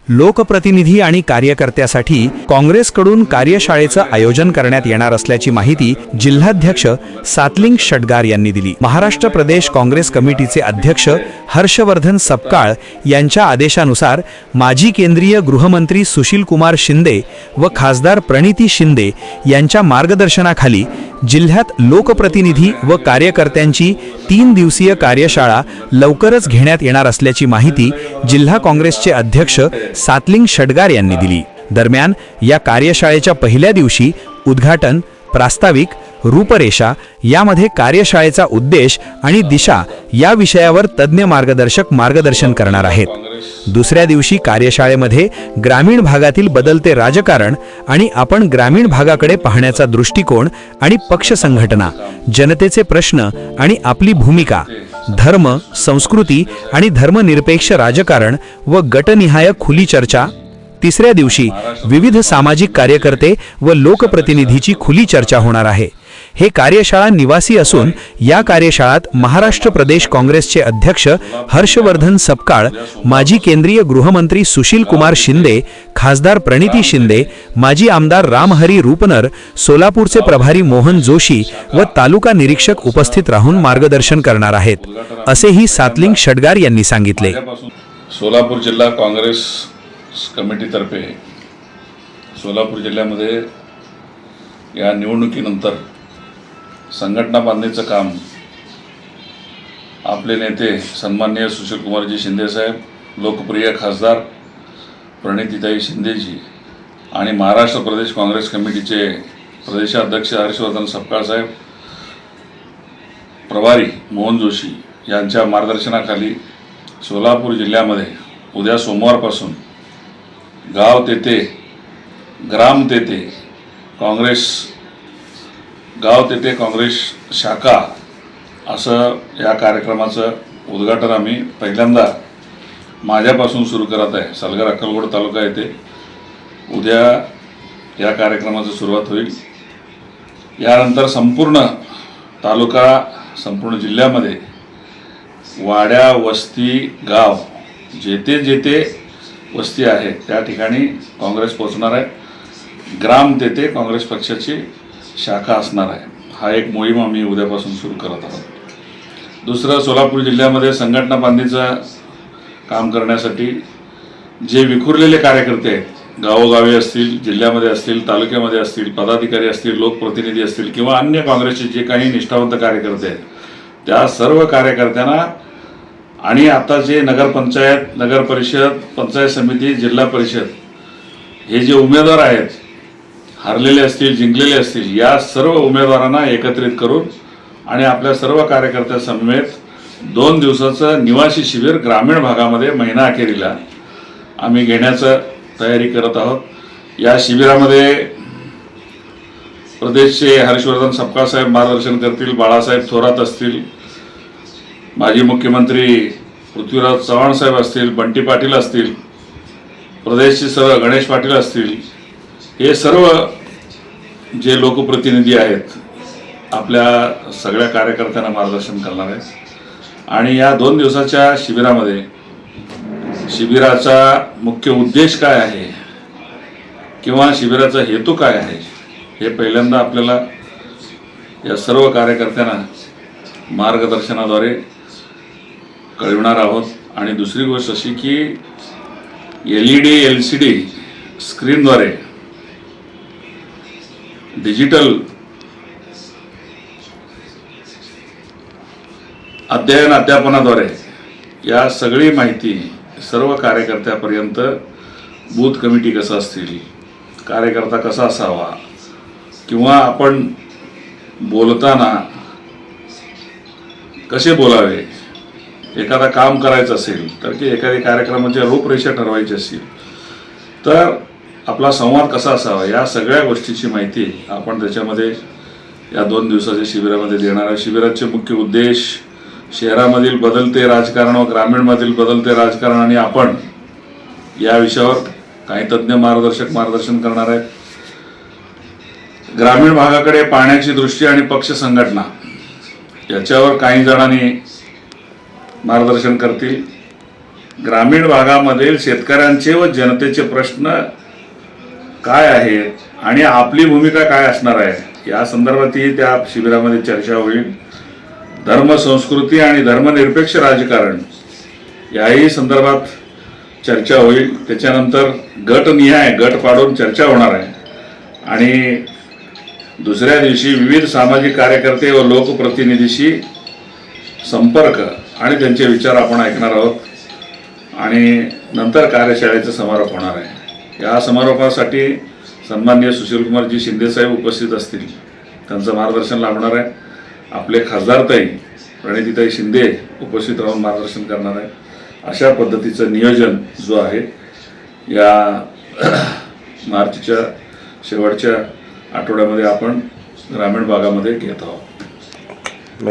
लोकप्रतिनिधी आणि कार्यकर्त्यासाठी काँग्रेसकडून कार्यशाळेचं आयोजन करण्यात येणार असल्याची माहिती जिल्हाध्यक्ष सातलिंग षटगार यांनी दिली। महाराष्ट्र प्रदेश काँग्रेस कमिटीचे अध्यक्ष हर्षवर्धन सपकाळ यांच्या आदेशानुसार माजी केंद्रीय गृहमंत्री सुशील कुमार शिंदे व खासदार प्रणिती शिंदे यांच्या मार्गदर्शनाखाली जिल्ह्यात लोकप्रतिनिधी व कार्यकर्त्यांची 3 दिवसीय कार्यशाळा लवकरच घेण्यात येणार असल्याची माहिती जिल्हा काँग्रेसचे अध्यक्ष सातलिंग षटगार यांनी दिली। दरम्यान या कार्यशाळेच्या पहिल्या दिवशी उद्घाटन, प्रास्ताविक, रूपरेषा यामध्ये कार्यशाळेचा उद्देश आणि दिशा या विषयावर तज्ञ मार्गदर्शक मार्गदर्शन करणार आहेत। दुसऱ्या दिवशी कार्यशाळेमध्ये ग्रामीण भागातील बदलते राजकारण आणि आपण ग्रामीण भागाकडे पाहण्याचा दृष्टिकोन आणि पक्ष संघटना, जनतेचे प्रश्न आणि आपली भूमिका, धर्म, संस्कृती आणि धर्मनिरपेक्ष राजकारण व गटनिहाय खुली चर्चा। तिसऱ्या दिवशी विविध सामाजिक कार्यकर्ते व लोकप्रतिनिधीची खुली चर्चा होणार आहे। हे कार्यशाळा निवासी असून या कार्यशाळात महाराष्ट्र प्रदेश काँग्रेसचे अध्यक्ष हर्षवर्धन सपकाळ, माजी केंद्रीय गृहमंत्री सुशील कुमार शिंदे, खासदार प्रणिती शिंदे, माजी आमदार रामहरी रूपनर, सोलापूरचे प्रभारी मोहन जोशी व तालुका निरीक्षक उपस्थित राहून मार्गदर्शन करणार आहेत, असेही सातलिंग षटगार यांनी सांगितले। सोलापूर जिल्हा काँग्रेस कमिटीतर्फे सोलापूर जिल्ह्यामध्ये या निवडणुकीनंतर संघटना बांधणीचं काम आपले नेते सन्माननीय सुशील कुमारजी शिंदे साहेब, लोकप्रिय खासदार प्रणितीताई शिंदेजी आणि महाराष्ट्र प्रदेश काँग्रेस कमिटीचे प्रदेशाध्यक्ष हर्षवर्धन सपकाळ साहेब, प्रभारी मोहन जोशी यांच्या मार्गदर्शनाखाली सोलापूर जिल्ह्यामध्ये उद्या सोमवारपासून गाव तेथे ग्राम तेथे काँग्रेस, गाव तेथे काँग्रेस शाखा असं या कार्यक्रमाचं उद्घाटन आम्ही पहिल्यांदा माझ्यापासून सुरू करत आहे। सलगर अक्कलकोट तालुका येथे उद्या या कार्यक्रमाची सुरुवात होईल। यानंतर संपूर्ण तालुका, संपूर्ण जिल्ह्यामध्ये वाड्या, वस्ती, गाव जेथे जेथे वस्ती आहे त्या ठिकाणी काँग्रेस पोहोचणार आहे। ग्राम तेथे काँग्रेस पक्षाची शाखा असणार आहे। हा एक मोहीम आम्ही उद्यापासून सुरू करत आहोत। दुसरं, सोलापूर जिल्ह्यामध्ये संघटना बांधणीचं काम करण्यासाठी जे विखुरलेले कार्यकर्ते आहेत, गावोगावी असतील, जिल्ह्यामध्ये असतील, तालुक्यामध्ये असतील, पदाधिकारी असतील, लोकप्रतिनिधी असतील किंवा अन्य काँग्रेसचे जे काही निष्ठावंत कार्यकर्ते आहेत, त्या सर्व कार्यकर्त्यांना आणि आता जे नगरपंचायत, नगर परिषद, पंचायत समिती, जिल्हा परिषद हे जे उमेदवार आहेत, हरलेले असतील, जिंकलेले असतील, या सर्व उमेदवारांना एकत्रित करून आणि आपल्या सर्व कार्यकर्त्यांसमवेत 2 दिवसाचं निवासी शिबिर ग्रामीण भागामध्ये महिना अखेरीला आम्ही घेण्याचं तयारी करत आहोत। या शिबिरामध्ये प्रदेशचे हर्षवर्धन सपकाळ साहेब मार्गदर्शन करतील, बाळासाहेब थोरात असतील, माजी मुख्यमंत्री पृथ्वीराज चव्हाण साहेब असतील, बंटी पाटील असतील, प्रदेशचे सर्व गणेश पाटील असतील, हे सर्व जे लोकप्रतिनिधी आहेत आपल्या सगळ्या कार्यकर्त्यांना मार्गदर्शन करणार आहेत। आणि या 2 दिवसाच्या शिबिरामध्ये शिबिराचा मुख्य उद्देश काय आहे किंवा शिबिराचा हेतू काय आहे हे पहिल्यांदा आपल्याला या सर्व कार्यकर्त्यांना मार्गदर्शनाद्वारे कळविणार आहोत। आणि दुसरी गोष्ट अशी की LED, LCD स्क्रीनद्वारे डिजिटल अध्यापनाद्वारे या सगळी माहिती सर्व कार्यकर्त्यापर्यंत, बूथ कमिटी कसं असतील, कार्यकर्ता कसा असावा किंवा आपण बोलताना कसे बोलावे, एखादा काम करायचं असेल तर की एखादी कार्यक्रमाची रूपरेषा ठरवायची असेल तर आपला संवाद कसा असावा, या सगळ्या गोष्टीची माहिती आपण त्याच्यामध्ये या 2 दिवसाच्या शिबिरामध्ये देणार आहे। शिबिराचे मुख्य उद्देश शहरामधील बदलते राजकारण व ग्रामीणमधील बदलते राजकारण आणि आपण या विषयावर काही तज्ञ मार्गदर्शन करणार आहेत। ग्रामीण भागाकडे पाहण्याची दृष्टी आणि पक्ष संघटना याच्यावर काही जणांनी मार्गदर्शन करतील। ग्रामीण भागामधील शेतकऱ्यांचे व जनतेचे प्रश्न काय आहेत आणि आपली भूमिका काय असणार आहे या संदर्भातही त्या शिबिरामध्ये चर्चा होईल. धर्म संस्कृती आणि धर्मनिरपेक्ष राजकारण याही संदर्भात चर्चा होईल. त्याच्यानंतर गट पाडून चर्चा होणार आहे आणि दुसऱ्या दिवशी विविध सामाजिक कार्यकर्ते व लोकप्रतिनिधीशी संपर्क आणि त्यांचे विचार आपण ऐकणार आहोत आणि नंतर कार्यशाळेचा समारोप होणार आहे. या समारोपासाठी सन्माननीय सुशीलकुमारजी शिंदेसाहेब उपस्थित असतील, त्यांचं मार्गदर्शन लाभणार आहे. आपले खासदारताई प्रणितीताई शिंदे उपस्थित राहून मार्गदर्शन करणार आहे. अशा पद्धतीचं नियोजन जो आहे या मार्चच्या शेवटच्या आठवड्यामध्ये आपण ग्रामीण भागामध्ये घेत आहोत.